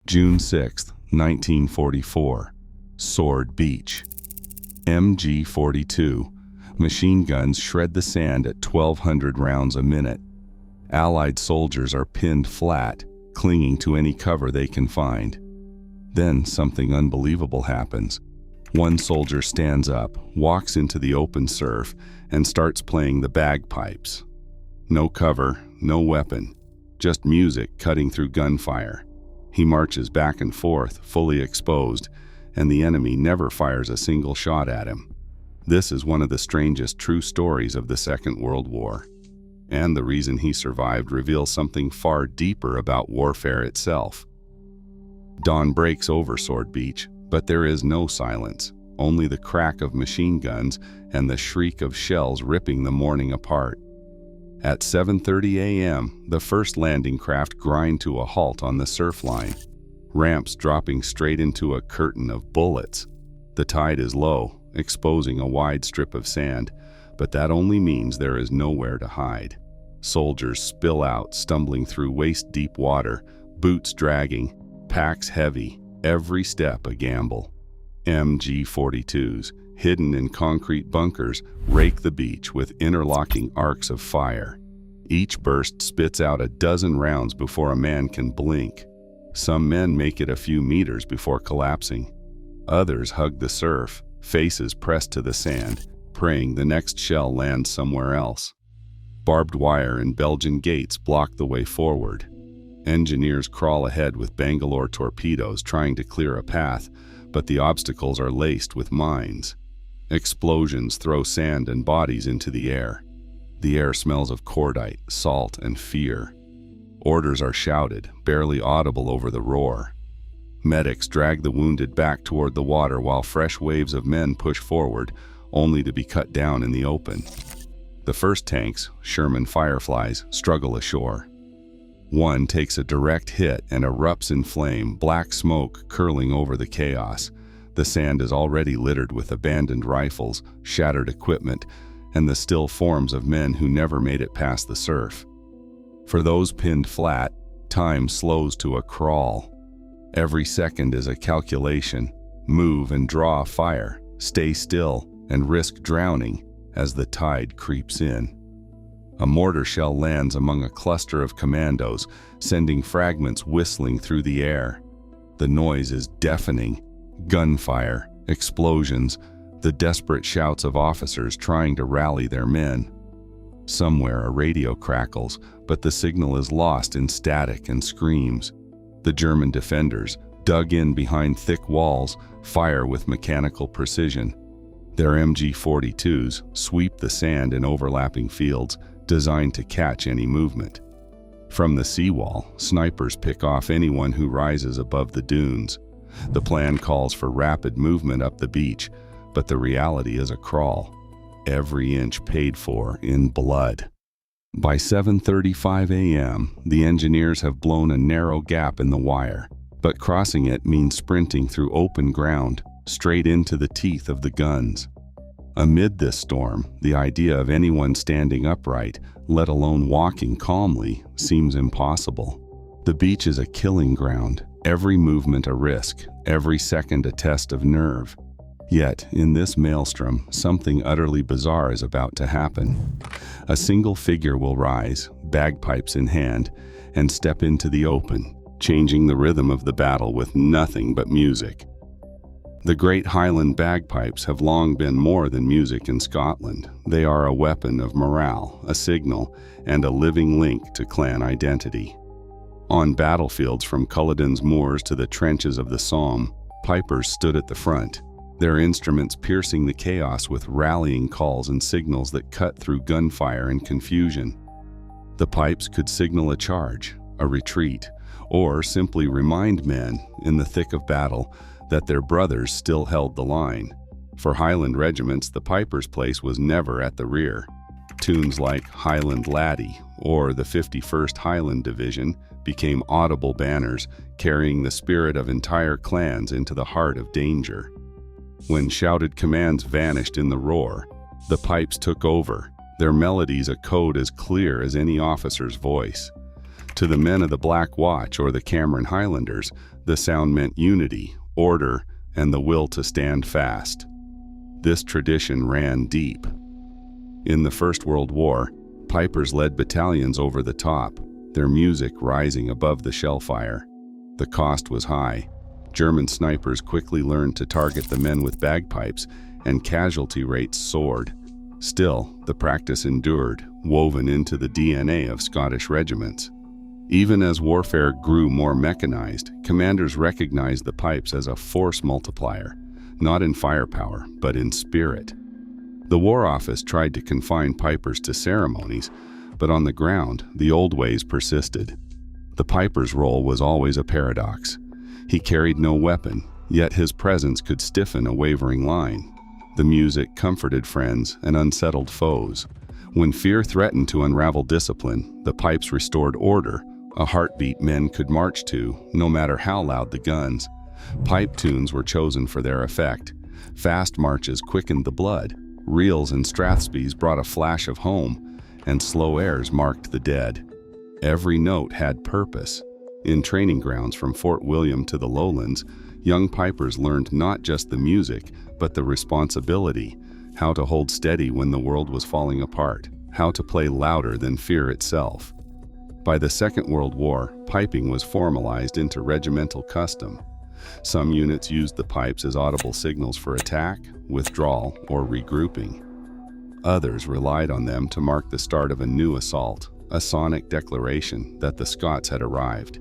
June 6, 1944, Sword Beach. MG-42. Machine guns shred the sand at 1,200 rounds a minute. Allied soldiers are pinned flat, clinging to any cover they can find. Then something unbelievable happens. One soldier stands up, walks into the open surf, and starts playing the bagpipes. No cover, no weapon, just music cutting through gunfire. He marches back and forth, fully exposed, and the enemy never fires a single shot at him. This is one of the strangest true stories of the Second World War. And the reason he survived reveals something far deeper about warfare itself. Dawn breaks over Sword Beach, but there is no silence, only the crack of machine guns and the shriek of shells ripping the morning apart. At 7:30 a.m., the first landing craft grind to a halt on the surf line, ramps dropping straight into a curtain of bullets. The tide is low, exposing a wide strip of sand, but that only means there is nowhere to hide. Soldiers spill out, stumbling through waist-deep water, boots dragging, packs heavy, every step a gamble. MG-42s, hidden in concrete bunkers, rake the beach with interlocking arcs of fire. Each burst spits out a dozen rounds before a man can blink. Some men make it a few meters before collapsing. Others hug the surf, faces pressed to the sand, praying the next shell lands somewhere else. Barbed wire and Belgian gates block the way forward. Engineers crawl ahead with Bangalore torpedoes trying to clear a path, but the obstacles are laced with mines. Explosions throw sand and bodies into the air. The air smells of cordite, salt, and fear. Orders are shouted, barely audible over the roar. Medics drag the wounded back toward the water while fresh waves of men push forward, only to be cut down in the open. The first tanks, Sherman Fireflies, struggle ashore. One takes a direct hit and erupts in flame, black smoke curling over the chaos. The sand is already littered with abandoned rifles, shattered equipment, and the still forms of men who never made it past the surf. For those pinned flat, time slows to a crawl. Every second is a calculation. Move and draw fire, stay still, and risk drowning as the tide creeps in. A mortar shell lands among a cluster of commandos, sending fragments whistling through the air. The noise is deafening. Gunfire, explosions, the desperate shouts of officers trying to rally their men. Somewhere a radio crackles, but the signal is lost in static and screams. The German defenders, dug in behind thick walls, fire with mechanical precision. Their MG-42s sweep the sand in overlapping fields, designed to catch any movement. From the seawall, snipers pick off anyone who rises above the dunes. The plan calls for rapid movement up the beach, but the reality is a crawl, every inch paid for in blood. By 7:35 a.m., the engineers have blown a narrow gap in the wire, but crossing it means sprinting through open ground, straight into the teeth of the guns. Amid this storm, the idea of anyone standing upright, let alone walking calmly, seems impossible. The beach is a killing ground, every movement a risk, every second a test of nerve. Yet, in this maelstrom, something utterly bizarre is about to happen. A single figure will rise, bagpipes in hand, and step into the open, changing the rhythm of the battle with nothing but music. The great Highland bagpipes have long been more than music in Scotland. They are a weapon of morale, a signal, and a living link to clan identity. On battlefields from Culloden's moors to the trenches of the Somme, pipers stood at the front, their instruments piercing the chaos with rallying calls and signals that cut through gunfire and confusion. The pipes could signal a charge, a retreat, or simply remind men, in the thick of battle, that their brothers still held the line. For Highland regiments, the piper's place was never at the rear. Tunes like Highland Laddie or the 51st Highland Division became audible banners, carrying the spirit of entire clans into the heart of danger. When shouted commands vanished in the roar, the pipes took over, their melodies a code as clear as any officer's voice. To the men of the Black Watch or the Cameron Highlanders, The sound meant unity, order, and the will to stand fast. This tradition ran deep. In the First World War, pipers led battalions over the top, their music rising above the shell fire. The cost was high. German snipers quickly learned to target the men with bagpipes, and casualty rates soared. Still, the practice endured, woven into the DNA of Scottish regiments. Even as warfare grew more mechanized, commanders recognized the pipes as a force multiplier, not in firepower, but in spirit. The War Office tried to confine pipers to ceremonies, but on the ground, the old ways persisted. The piper's role was always a paradox. He carried no weapon, yet his presence could stiffen a wavering line. The music comforted friends and unsettled foes. When fear threatened to unravel discipline, the pipes restored order, a heartbeat men could march to, no matter how loud the guns. Pipe tunes were chosen for their effect. Fast marches quickened the blood. Reels and strathspeys brought a flash of home, and slow airs marked the dead. Every note had purpose. In training grounds from Fort William to the lowlands, young pipers learned not just the music, but the responsibility, how to hold steady when the world was falling apart, how to play louder than fear itself. By the Second World War, piping was formalized into regimental custom. Some units used the pipes as audible signals for attack, withdrawal, or regrouping. Others relied on them to mark the start of a new assault, a sonic declaration that the Scots had arrived.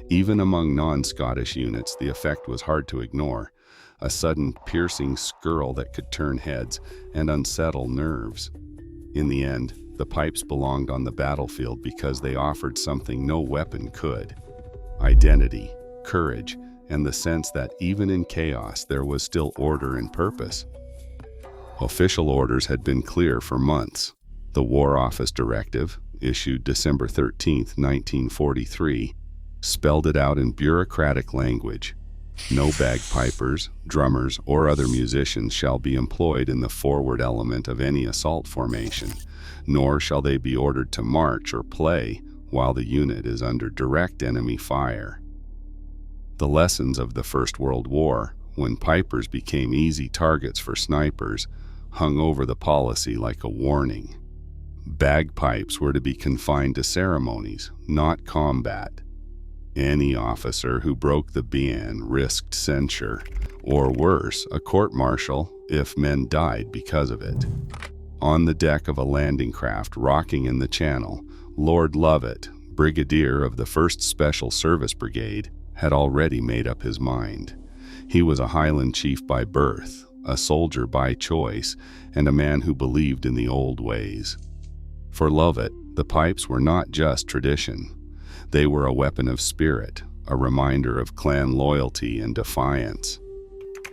Even among non-Scottish units, the effect was hard to ignore, a sudden piercing skirl that could turn heads and unsettle nerves. In the end, the pipes belonged on the battlefield because they offered something no weapon could: identity, courage, and the sense that even in chaos there was still order and purpose. Official orders had been clear for months. The War Office Directive, issued December 13, 1943, spelled it out in bureaucratic language. No bagpipers, drummers, or other musicians shall be employed in the forward element of any assault formation, nor shall they be ordered to march or play while the unit is under direct enemy fire. The lessons of the First World War, when pipers became easy targets for snipers, hung over the policy like a warning. Bagpipes were to be confined to ceremonies, not combat. Any officer who broke the ban risked censure, or worse, a court-martial if men died because of it. On the deck of a landing craft rocking in the channel, Lord Lovett, brigadier of the 1st Special Service Brigade, had already made up his mind. He was a Highland chief by birth, a soldier by choice, and a man who believed in the old ways. For Lovett, the pipes were not just tradition. They were a weapon of spirit, a reminder of clan loyalty and defiance.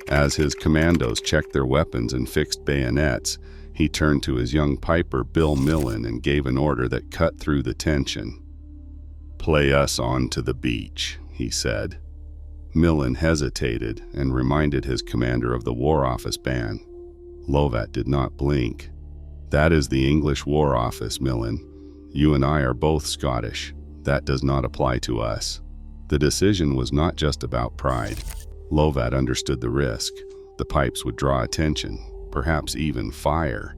As his commandos checked their weapons and fixed bayonets, he turned to his young piper Bill Millen and gave an order that cut through the tension. "Play us on to the beach," he said. Millen hesitated and reminded his commander of the War Office ban. Lovat did not blink. "That is the English War Office, Millen. You and I are both Scottish. That does not apply to us." The decision was not just about pride. Lovat understood the risk. The pipes would draw attention, perhaps even fire,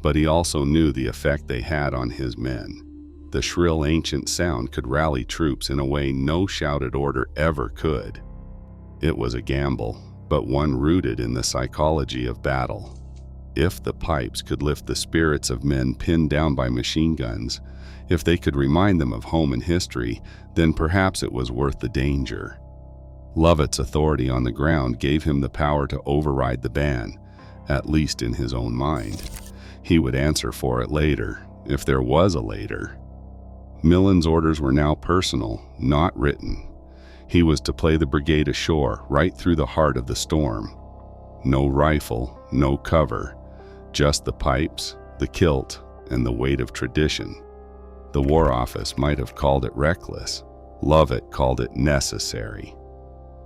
but he also knew the effect they had on his men. The shrill ancient sound could rally troops in a way no shouted order ever could. It was a gamble, but one rooted in the psychology of battle. If the pipes could lift the spirits of men pinned down by machine guns, if they could remind them of home and history, then perhaps it was worth the danger. Lovett's authority on the ground gave him the power to override the ban, at least in his own mind. He would answer for it later, if there was a later. Millen's orders were now personal, not written. He was to play the brigade ashore, right through the heart of the storm. No rifle, no cover, just the pipes, the kilt, and the weight of tradition. The War Office might have called it reckless. Lovett called it necessary.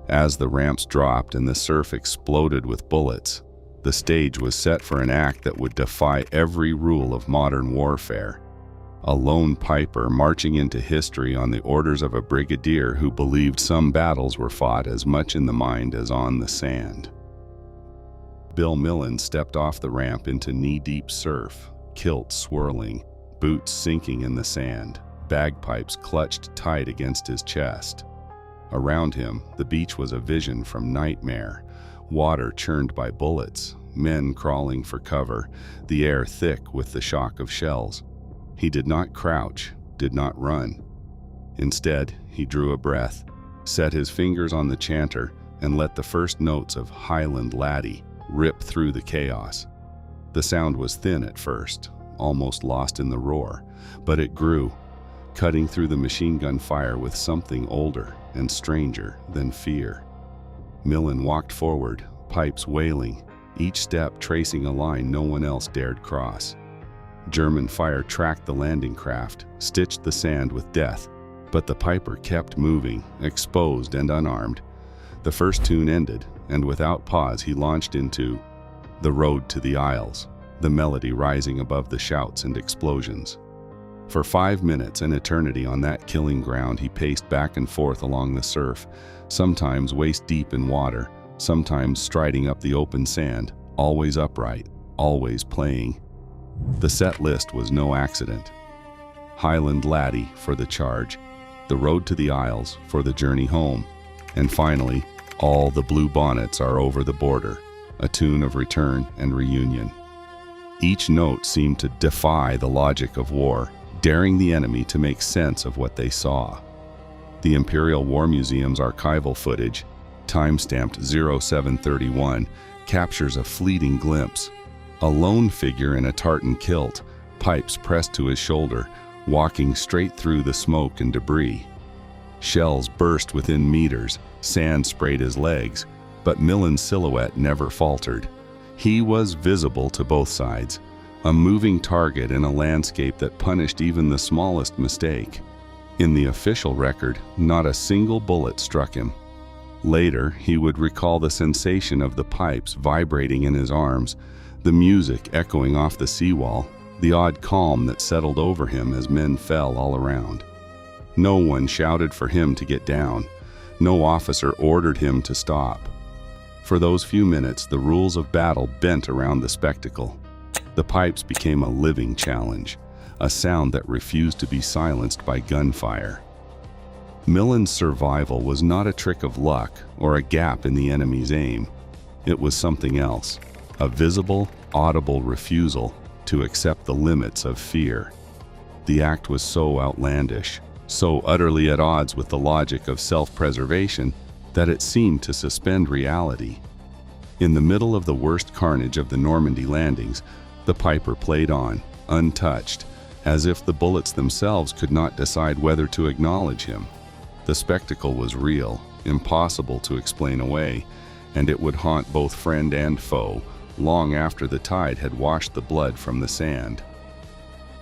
As the ramps dropped and the surf exploded with bullets, the stage was set for an act that would defy every rule of modern warfare. A lone piper marching into history on the orders of a brigadier who believed some battles were fought as much in the mind as on the sand. Bill Millen stepped off the ramp into knee-deep surf, kilt swirling, boots sinking in the sand, bagpipes clutched tight against his chest. Around him, the beach was a vision from nightmare, water churned by bullets, men crawling for cover, the air thick with the shock of shells. He did not crouch, did not run. Instead, he drew a breath, set his fingers on the chanter, and let the first notes of Highland Laddie rip through the chaos. The sound was thin at first, almost lost in the roar, but it grew, cutting through the machine gun fire with something older and stranger than fear. Millen walked forward, pipes wailing, each step tracing a line no one else dared cross. German fire tracked the landing craft, stitched the sand with death, but the piper kept moving, exposed and unarmed. The first tune ended, and without pause he launched into "The Road to the Isles," the melody rising above the shouts and explosions. For 5 minutes, an eternity on that killing ground, he paced back and forth along the surf, sometimes waist-deep in water, sometimes striding up the open sand, always upright, always playing. The set list was no accident. Highland Laddie for the charge, The Road to the Isles for the journey home, and finally, All the Blue Bonnets Are Over the Border, a tune of return and reunion. Each note seemed to defy the logic of war, daring the enemy to make sense of what they saw. The Imperial War Museum's archival footage, time-stamped 0731, captures a fleeting glimpse. A lone figure in a tartan kilt, pipes pressed to his shoulder, walking straight through the smoke and debris. Shells burst within meters, sand sprayed his legs, but Millen's silhouette never faltered. He was visible to both sides, a moving target in a landscape that punished even the smallest mistake. In the official record, not a single bullet struck him. Later, he would recall the sensation of the pipes vibrating in his arms, the music echoing off the seawall, the odd calm that settled over him as men fell all around. No one shouted for him to get down. No officer ordered him to stop. For those few minutes, the rules of battle bent around the spectacle. The pipes became a living challenge, a sound that refused to be silenced by gunfire. Millen's survival was not a trick of luck or a gap in the enemy's aim. It was something else, a visible, audible refusal to accept the limits of fear. The act was so outlandish, so utterly at odds with the logic of self-preservation, that it seemed to suspend reality. In the middle of the worst carnage of the Normandy landings, the piper played on, untouched, as if the bullets themselves could not decide whether to acknowledge him. The spectacle was real, impossible to explain away, and it would haunt both friend and foe long after the tide had washed the blood from the sand.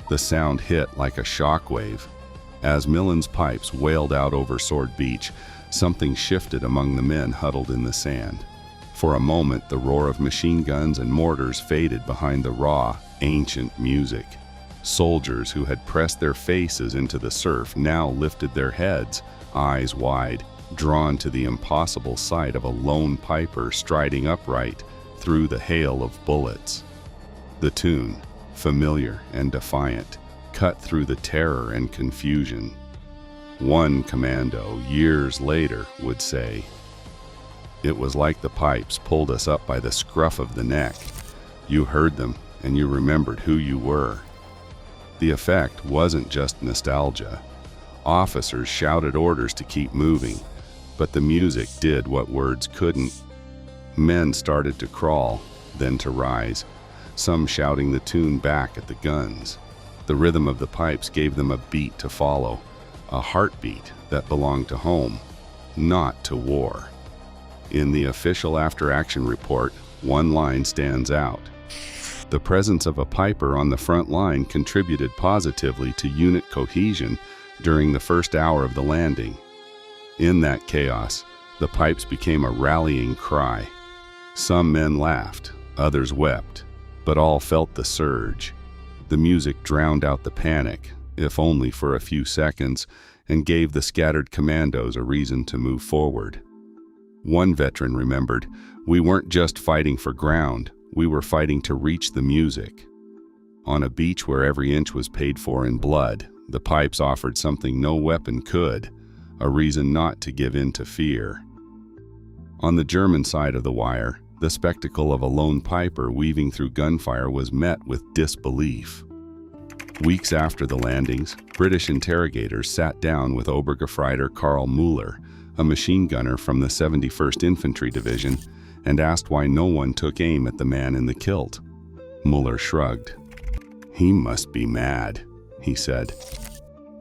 The sound hit like a shockwave. As Millen's pipes wailed out over Sword Beach, something shifted among the men huddled in the sand. For a moment, the roar of machine guns and mortars faded behind the raw, ancient music. Soldiers who had pressed their faces into the surf now lifted their heads, eyes wide, drawn to the impossible sight of a lone piper striding upright through the hail of bullets. The tune, familiar and defiant, cut through the terror and confusion. One commando, years later, would say, "It was like the pipes pulled us up by the scruff of the neck. You heard them, and you remembered who you were." The effect wasn't just nostalgia. Officers shouted orders to keep moving, but the music did what words couldn't. Men started to crawl, then to rise, some shouting the tune back at the guns. The rhythm of the pipes gave them a beat to follow, a heartbeat that belonged to home, not to war. In the official after-action report, one line stands out. The presence of a piper on the front line contributed positively to unit cohesion during the first hour of the landing. In that chaos, the pipes became a rallying cry. Some men laughed, others wept, but all felt the surge. The music drowned out the panic, if only for a few seconds, and gave the scattered commandos a reason to move forward. One veteran remembered, "We weren't just fighting for ground, we were fighting to reach the music." On a beach where every inch was paid for in blood, the pipes offered something no weapon could, a reason not to give in to fear. On the German side of the wire, the spectacle of a lone piper weaving through gunfire was met with disbelief. Weeks after the landings, British interrogators sat down with Obergefreiter Karl Müller, a machine gunner from the 71st Infantry Division, and asked why no one took aim at the man in the kilt. Müller shrugged. "He must be mad," he said.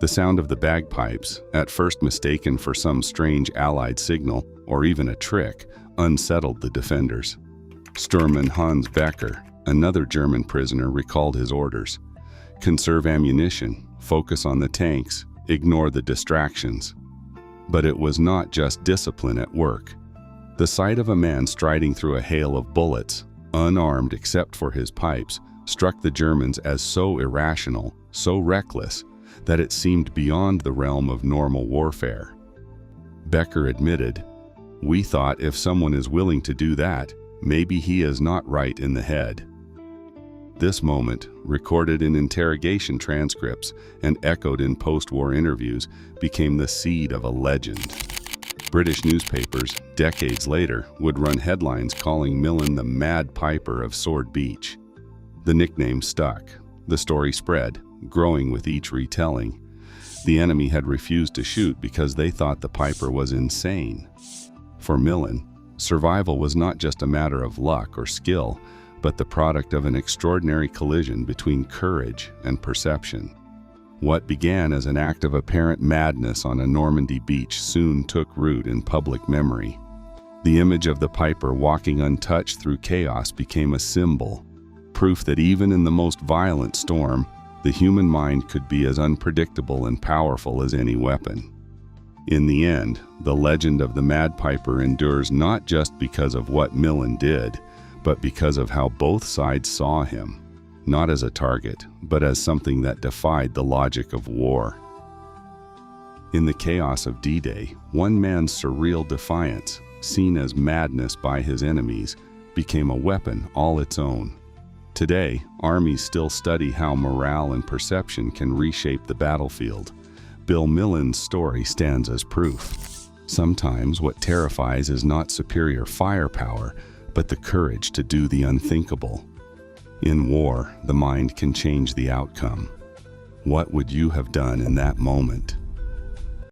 The sound of the bagpipes, at first mistaken for some strange Allied signal or even a trick, unsettled the defenders. Sturmman Hans Becker, another German prisoner, recalled his orders. Conserve ammunition, focus on the tanks, ignore the distractions. But it was not just discipline at work. The sight of a man striding through a hail of bullets, unarmed except for his pipes, struck the Germans as so irrational, so reckless, that it seemed beyond the realm of normal warfare. Becker admitted, "We thought if someone is willing to do that, maybe he is not right in the head." This moment, recorded in interrogation transcripts and echoed in post-war interviews, became the seed of a legend. British newspapers, decades later, would run headlines calling Millen the Mad Piper of Sword Beach. The nickname stuck. The story spread, growing with each retelling. The enemy had refused to shoot because they thought the piper was insane. For Millen, survival was not just a matter of luck or skill, but the product of an extraordinary collision between courage and perception. What began as an act of apparent madness on a Normandy beach soon took root in public memory. The image of the piper walking untouched through chaos became a symbol, proof that even in the most violent storm, the human mind could be as unpredictable and powerful as any weapon. In the end, the legend of the Mad Piper endures not just because of what Millen did, but because of how both sides saw him, not as a target, but as something that defied the logic of war. In the chaos of D-Day, one man's surreal defiance, seen as madness by his enemies, became a weapon all its own. Today, armies still study how morale and perception can reshape the battlefield. Bill Millen's story stands as proof. Sometimes what terrifies is not superior firepower, but the courage to do the unthinkable. In war, the mind can change the outcome. What would you have done in that moment?